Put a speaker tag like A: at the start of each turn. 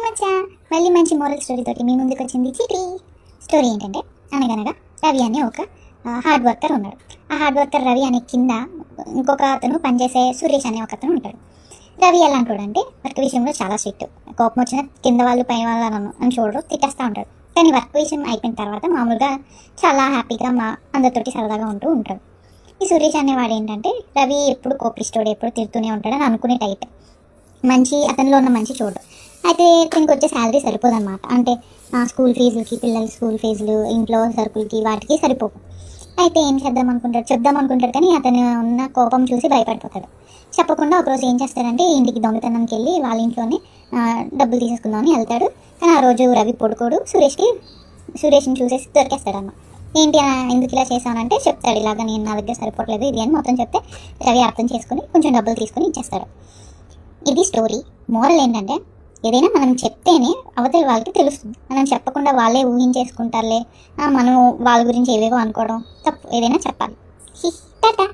A: మచ్చా మళ్ళీ మంచి moral story తోటి మీ ముందుకు వచ్చింది చీటీ. స్టోరీ ఏంటంటే, అనగనగా రవి అనే ఒక హార్డ్ వర్కర్ ఉన్నాడు. ఆ హార్డ్ వర్కర్ రవి అనే కింద ఇంకొక అతను పనిచేసే సురేష్ అనే ఒక అతను ఉంటాడు. రవి ఎలా అంటాడంటే వర్క్ విషయంలో చాలా స్ట్రిక్ట్. కోపం వచ్చిన కింద వాళ్ళు పై వాళ్ళను అని చూడరు, తిట్టేస్తూ ఉంటాడు. కానీ వర్క్ విషయం అయిపోయిన తర్వాత మామూలుగా చాలా హ్యాపీగా అందరితోటి సరదాగా ఉంటూ ఉంటాడు. ఈ సురేష్ అనేవాడు ఏంటంటే రవి ఎప్పుడు కోపిస్తాడు, ఎప్పుడు తిడుతూనే ఉంటాడని అనుకునే టైప్. అతనిలో ఉన్న మంచి చూడు. అయితే దీనికి వచ్చే శాలరీ సరిపోదన్నమాట. అంటే స్కూల్ ఫీజులకి, పిల్లల స్కూల్ ఫీజులు, ఇంట్లో సరుకులకి వాటికి సరిపోవు. అయితే ఏం చెప్దాం అనుకుంటాడు కానీ అతను ఉన్న కోపం చూసి భయపడిపోతాడు. చెప్పకుండా ఒకరోజు ఏం చేస్తాడంటే ఇంటికి దొంగతనానికి వెళ్ళి వాళ్ళ ఇంట్లోనే డబ్బులు తీసేసుకుందామని వెళ్తాడు. కానీ ఆ రోజు రవి పడుకోడు. సురేష్ని చూసేసి దొరికేస్తాడన్న. ఏంటి ఎందుకు ఇలా చేశానంటే చెప్తాడు, ఇలాగ నేను నా దగ్గర సరిపోవట్లేదు ఇది అని మొత్తం చెప్తే రవి అర్థం చేసుకుని కొంచెం డబ్బులు తీసుకొని ఇచ్చేస్తాడు. ఇది స్టోరీ. మోరల్ ఏంటంటే ఏదైనా మనం చెప్తేనే అవతల వాళ్ళకి తెలుస్తుంది. మనం చెప్పకుండా వాళ్ళే ఊహించేసుకుంటారులే, మనం వాళ్ళ గురించి ఏవేవో అనుకోవడం తప్పు. ఏదైనా చెప్పాలి. టాటా.